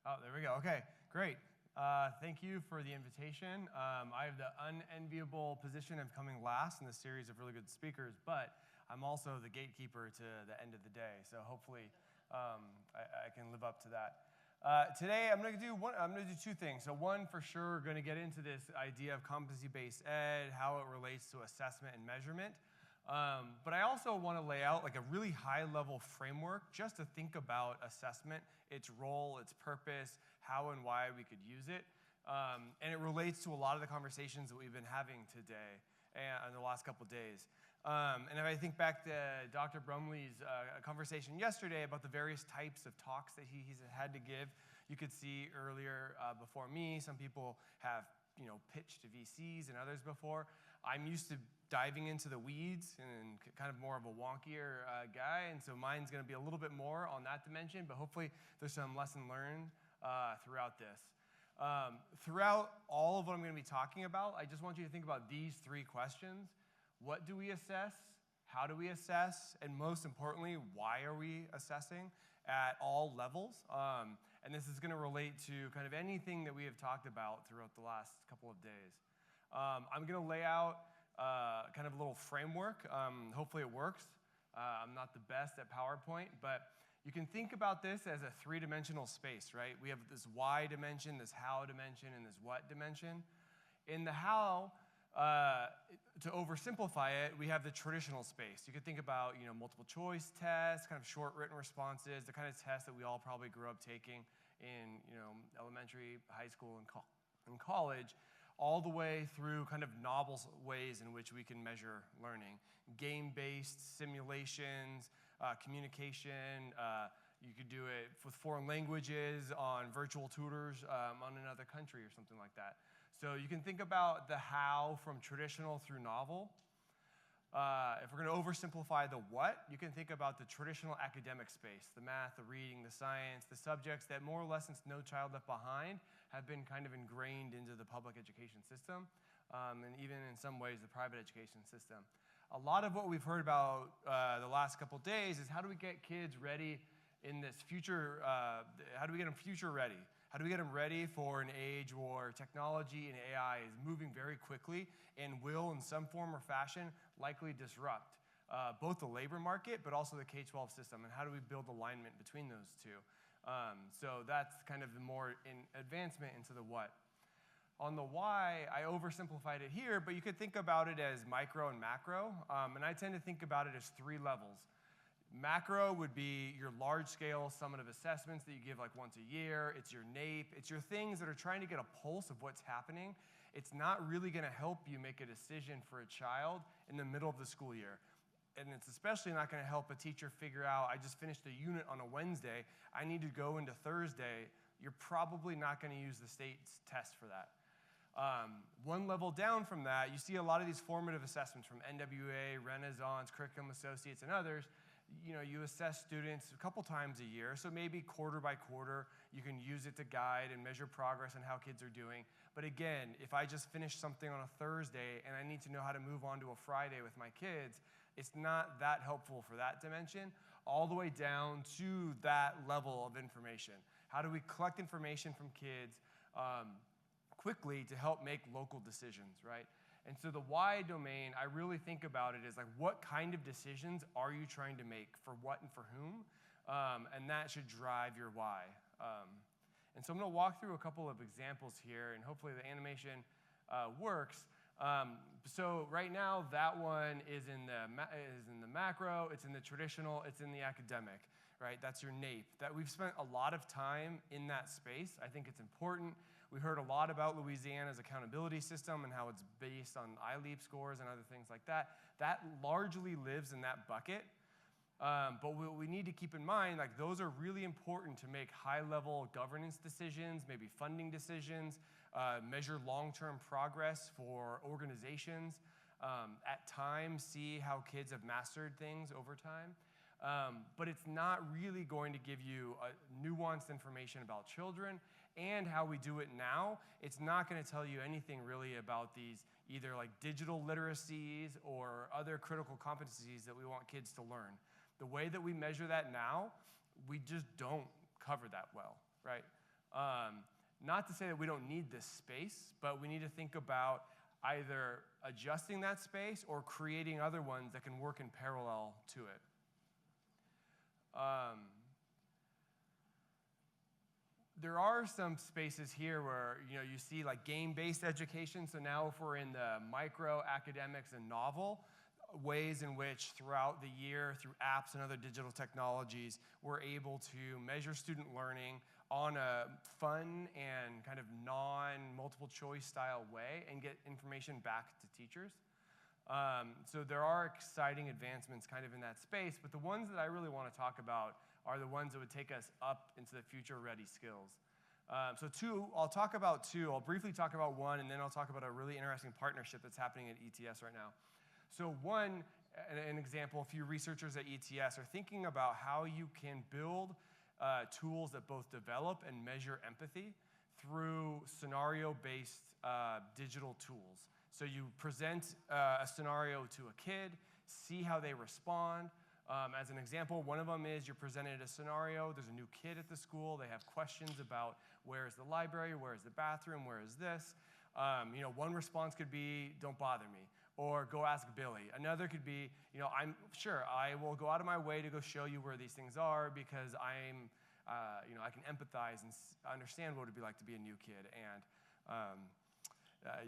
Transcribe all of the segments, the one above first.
Oh, there we go. Okay, great. Thank you for the invitation. I have the unenviable position of coming last in this series of really good speakers, but I'm also the gatekeeper to the end of the day. So hopefully, I can live up to that. Today, I'm going to do two things. So one, for sure, we're going to get into this idea of competency-based ed, how it relates to assessment and measurement. But I also want to lay out like a really high-level framework just to think about assessment, its role, its purpose, how and why we could use it. And it relates to a lot of the conversations that we've been having today and in the last couple of days. And if I think back to Dr. Brumley's conversation yesterday about the various types of talks that he's had to give, you could see earlier before me, some people have pitched to VCs and others before. I'm used to diving into the weeds and kind of more of a wonkier guy, and so mine's going to be a little bit more on that dimension, but hopefully there's some lesson learned throughout this. Throughout all of what I'm going to be talking about, I just want you to think about these three questions. What do we assess? How do we assess? And most importantly, why are we assessing at all levels? And this is going to relate to kind of anything that we have talked about throughout the last couple of days. I'm going to lay out kind of a little framework. Hopefully it works. I'm not the best at PowerPoint, but you can think about this as a three-dimensional space, right? We have this why dimension, this how dimension, and this what dimension. In the how, to oversimplify it, we have the traditional space. You could think about multiple choice tests, kind of short written responses, the kind of tests that we all probably grew up taking in elementary, high school, and college, all the way through kind of novel ways in which we can measure learning. Game-based simulations, communication. You could do it with foreign languages, on virtual tutors on another country or something like that. So you can think about the how from traditional through novel. If we're going to oversimplify the what, you can think about the traditional academic space, the math, the reading, the science, the subjects that more or less since No Child Left Behind have been kind of ingrained into the public education system, and even in some ways the private education system. A lot of what we've heard about the last couple of days is how do we get kids ready in this future, how do we get them future ready? How do we get them ready for an age where technology and AI is moving very quickly and will, in some form or fashion, likely disrupt both the labor market but also the K-12 system? And how do we build alignment between those two? So that's kind of the more advancement into the what. On the why, I oversimplified it here, but you could think about it as micro and macro. And I tend to think about it as three levels. Macro would be your large-scale summative assessments that you give like once a year. It's your NAEP. It's your things that are trying to get a pulse of what's happening. It's not really going to help you make a decision for a child in the middle of the school year. And it's especially not going to help a teacher figure out, I just finished a unit on a Wednesday. I need to go into Thursday. You're probably not going to use the state's test for that. One level down from that, you see a lot of these formative assessments from NWA, Renaissance, Curriculum Associates, and others. You assess students a couple times a year, so maybe quarter by quarter, you can use it to guide and measure progress on how kids are doing. But again, if I just finished something on a Thursday and I need to know how to move on to a Friday with my kids, it's not that helpful for that dimension, all the way down to that level of information. How do we collect information from kids quickly to help make local decisions, right? And so the why domain, I really think about it as like, what kind of decisions are you trying to make for what and for whom? And that should drive your why. And so I'm going to walk through a couple of examples here, and hopefully the animation works. So right now, that one is in the macro, it's in the traditional, it's in the academic, right? That's your NAEP. That we've spent a lot of time in that space. I think it's important. We heard a lot about Louisiana's accountability system and how it's based on iLeap scores and other things like that. That largely lives in that bucket. But what we need to keep in mind, like those are really important to make high-level governance decisions, maybe funding decisions, measure long-term progress for organizations, at times see how kids have mastered things over time. But it's not really going to give you nuanced information about children and how we do it now. It's not going to tell you anything really about these either like digital literacies or other critical competencies that we want kids to learn. The way that we measure that now, we just don't cover that well, right? Not to say that we don't need this space, but we need to think about either adjusting that space or creating other ones that can work in parallel to it. There are some spaces here where you see like game-based education. So now if we're in the micro, academics, and novel, ways in which throughout the year, through apps and other digital technologies, we're able to measure student learning on a fun and kind of non-multiple choice style way and get information back to teachers. So there are exciting advancements kind of in that space, but the ones that I really want to talk about are the ones that would take us up into the future-ready skills. I'll talk about two. I'll briefly talk about one, and then I'll talk about a really interesting partnership that's happening at ETS right now. So one, an example, a few researchers at ETS are thinking about how you can build tools that both develop and measure empathy through scenario-based digital tools. So you present a scenario to a kid, see how they respond. As an example, one of them is you're presented a scenario, there's a new kid at the school, they have questions about where is the library, where is the bathroom, where is this. One response could be, don't bother me, or go ask Billy. Another could be, I'm sure I will go out of my way to go show you where these things are because I can empathize and understand what it would be like to be a new kid. And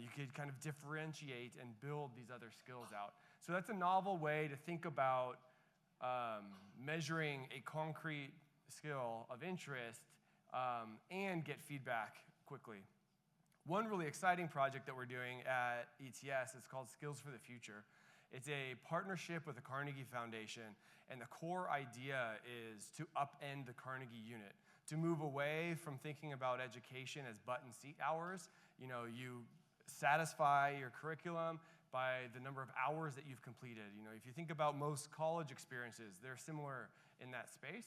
you could kind of differentiate and build these other skills out. So that's a novel way to think about measuring a concrete skill of interest and get feedback quickly. One really exciting project that we're doing at ETS is called Skills for the Future. It's a partnership with the Carnegie Foundation, and the core idea is to upend the Carnegie unit, to move away from thinking about education as butt and seat hours. You satisfy your curriculum by the number of hours that you've completed. If you think about most college experiences, they're similar in that space.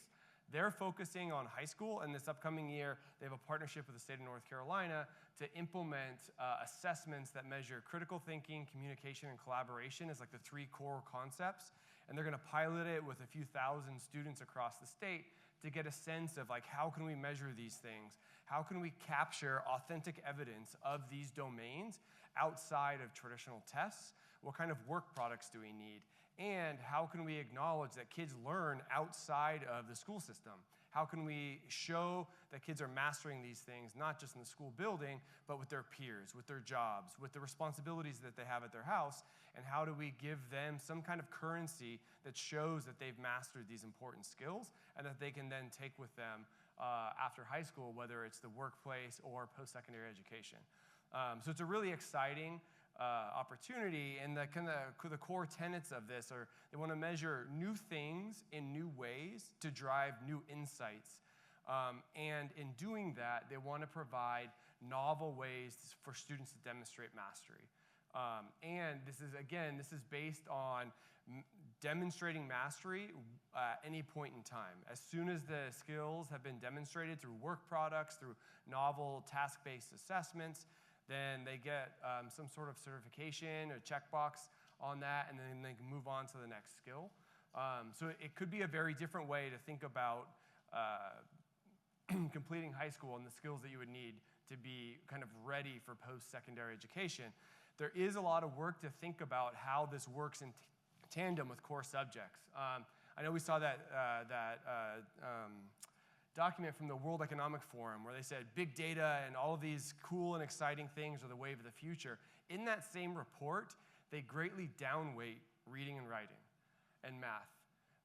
They're focusing on high school, and this upcoming year, they have a partnership with the state of North Carolina to implement assessments that measure critical thinking, communication, and collaboration as like the three core concepts. And they're going to pilot it with a few thousand students across the state to get a sense of like, how can we measure these things? How can we capture authentic evidence of these domains outside of traditional tests? What kind of work products do we need? And how can we acknowledge that kids learn outside of the school system? How can we show that kids are mastering these things, not just in the school building, but with their peers, with their jobs, with the responsibilities that they have at their house? And how do we give them some kind of currency that shows that they've mastered these important skills and that they can then take with them after high school, whether it's the workplace or post-secondary education? So it's a really exciting opportunity, and the core tenets of this are they want to measure new things in new ways to drive new insights. And in doing that, they want to provide novel ways for students to demonstrate mastery. And this is based on demonstrating mastery at any point in time. As soon as the skills have been demonstrated through work products, through novel task-based assessments, then they get some sort of certification or checkbox on that, and then they can move on to the next skill. So it could be a very different way to think about completing high school and the skills that you would need to be kind of ready for post-secondary education. There is a lot of work to think about how this works in tandem with core subjects. I know we saw that document from the World Economic Forum where they said big data and all of these cool and exciting things are the wave of the future. In that same report, they greatly downweight reading and writing and math.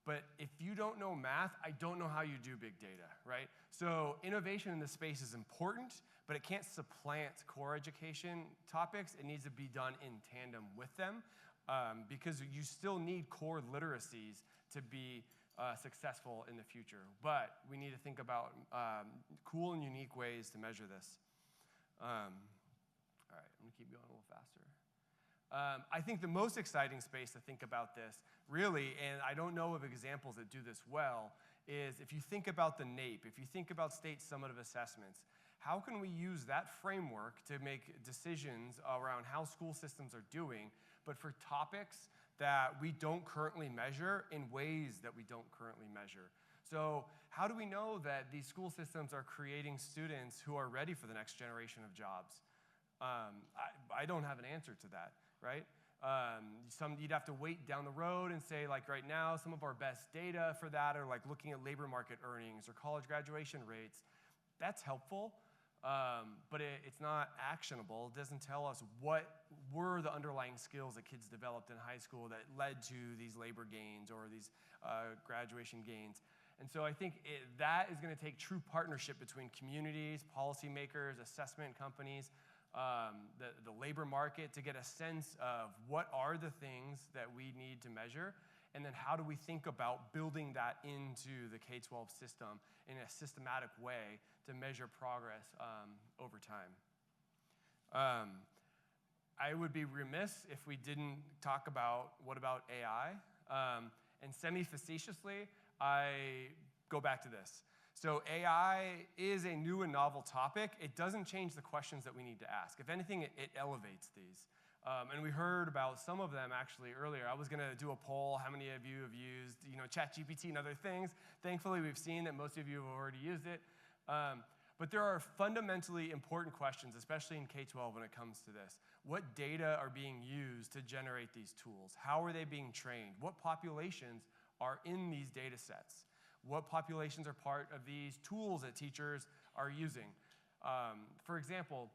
But if you don't know math, I don't know how you do big data, right? So innovation in this space is important, but it can't supplant core education topics. It needs to be done in tandem with them because you still need core literacies to be successful in the future. But we need to think about cool and unique ways to measure this. All right, I'm going to keep going a little faster. I think the most exciting space to think about this, really, and I don't know of examples that do this well, is if you think about the NAEP, if you think about state summative assessments, how can we use that framework to make decisions around how school systems are doing, but for topics that we don't currently measure in ways that we don't currently measure? So how do we know that these school systems are creating students who are ready for the next generation of jobs? I don't have an answer to that, right? You'd have to wait down the road and say, like right now, some of our best data for that are like looking at labor market earnings or college graduation rates. That's helpful, but it's not actionable. It doesn't tell us what were the underlying skills that kids developed in high school that led to these labor gains or these graduation gains. And so I think that is going to take true partnership between communities, policymakers, assessment companies, the labor market to get a sense of what are the things that we need to measure, and then how do we think about building that into the K-12 system in a systematic way to measure progress over time. I would be remiss if we didn't talk about what about AI. And semi-facetiously, I go back to this. So AI is a new and novel topic. It doesn't change the questions that we need to ask. If anything, it elevates these. And we heard about some of them actually earlier. I was going to do a poll, how many of you have used ChatGPT and other things. Thankfully, we've seen that most of you have already used it. But there are fundamentally important questions, especially in K-12 when it comes to this. What data are being used to generate these tools? How are they being trained? What populations are in these data sets? What populations are part of these tools that teachers are using? For example,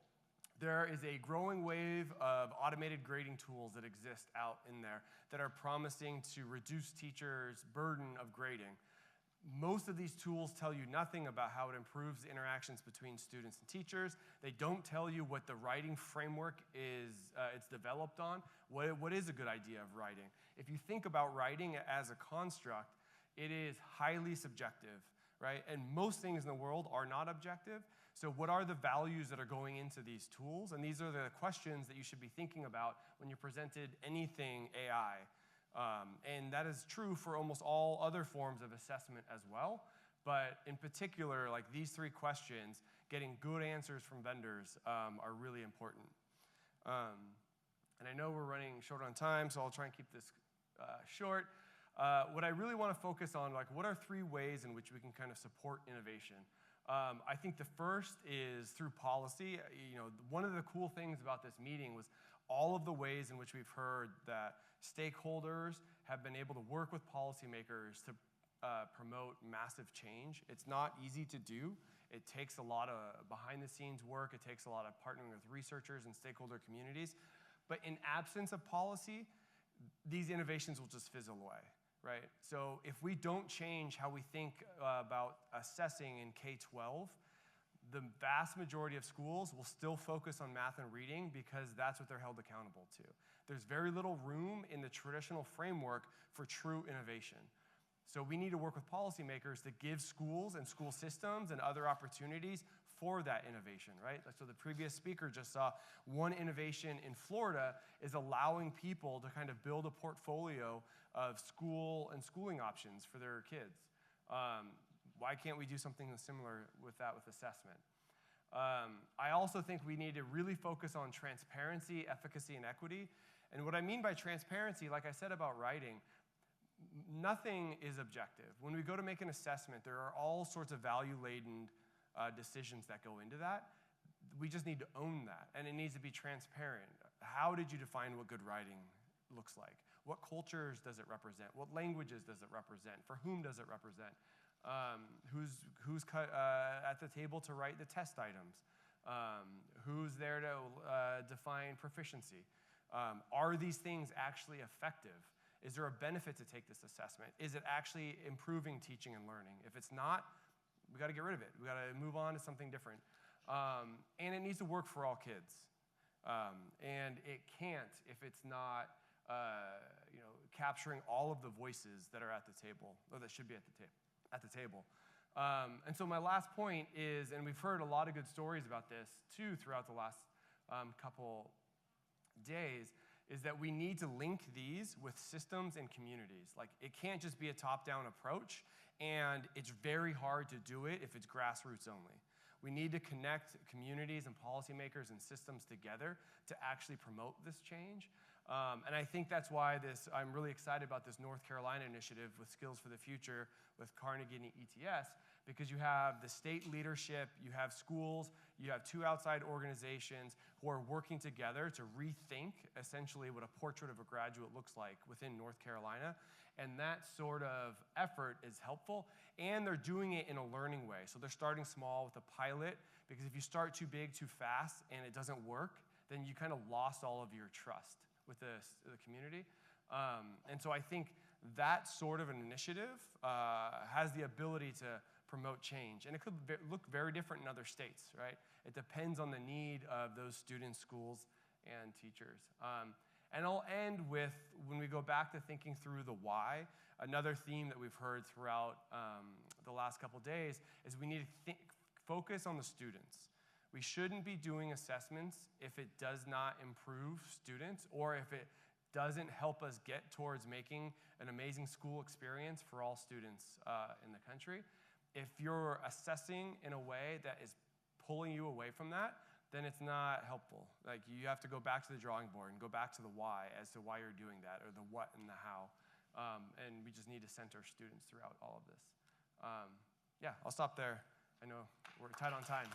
there is a growing wave of automated grading tools that exist out in there that are promising to reduce teachers' burden of grading. Most of these tools tell you nothing about how it improves the interactions between students and teachers. They don't tell you what the writing framework is it's developed on. What is a good idea of writing? If you think about writing as a construct, it is highly subjective, right? And most things in the world are not objective. So what are the values that are going into these tools? And these are the questions that you should be thinking about when you're presented anything AI. And that is true for almost all other forms of assessment as well. But in particular, like these three questions, getting good answers from vendors are really important. And I know we're running short on time, so I'll try and keep this short. What I really want to focus on, like, what are three ways in which we can kind of support innovation? I think the first is through policy. One of the cool things about this meeting was all of the ways in which we've heard that stakeholders have been able to work with policymakers to promote massive change. It's not easy to do. It takes a lot of behind-the-scenes work. It takes a lot of partnering with researchers and stakeholder communities. But in absence of policy, these innovations will just fizzle away, right? So if we don't change how we think about assessing in K-12, the vast majority of schools will still focus on math and reading because that's what they're held accountable to. There's very little room in the traditional framework for true innovation. So we need to work with policymakers to give schools and school systems and other opportunities for that innovation, right? So the previous speaker just saw one innovation in Florida is allowing people to kind of build a portfolio of school and schooling options for their kids. Why can't we do something similar with that with assessment? I also think we need to really focus on transparency, efficacy, and equity. And what I mean by transparency, like I said about writing, nothing is objective. When we go to make an assessment, there are all sorts of value-laden decisions that go into that. We just need to own that, and it needs to be transparent. How did you define what good writing looks like? What cultures does it represent? What languages does it represent? For whom does it represent? Who's at the table to write the test items? Who's there to define proficiency? Are these things actually effective? Is there a benefit to take this assessment? Is it actually improving teaching and learning? If it's not, we got to get rid of it. We got to move on to something different. And it needs to work for all kids. And it can't if it's not capturing all of the voices that are at the table, or that should be at the table. And so my last point is, and we've heard a lot of good stories about this too throughout the last couple days, is that we need to link these with systems and communities. Like, it can't just be a top-down approach, and it's very hard to do it if it's grassroots only. We need to connect communities and policymakers and systems together to actually promote this change. And I think that's why I'm really excited about this North Carolina initiative with Skills for the Future with Carnegie and ETS, because you have the state leadership, you have schools, you have 2 outside organizations who are working together to rethink essentially what a portrait of a graduate looks like within North Carolina. And that sort of effort is helpful, and they're doing it in a learning way. So they're starting small with a pilot, because if you start too big too fast and it doesn't work, then you kind of lost all of your trust with the community. And so I think that sort of an initiative has the ability to promote change. And it could look very different in other states, right? It depends on the need of those students, schools, and teachers. And I'll end with, when we go back to thinking through the why, another theme that we've heard throughout the last couple days is we need to focus on the students. We shouldn't be doing assessments if it does not improve students, or if it doesn't help us get towards making an amazing school experience for all students in the country. If you're assessing in a way that is pulling you away from that, then it's not helpful. Like, you have to go back to the drawing board and go back to the why as to why you're doing that, or the what and the how. And we just need to center students throughout all of this. Yeah, I'll stop there. I know we're tight on time.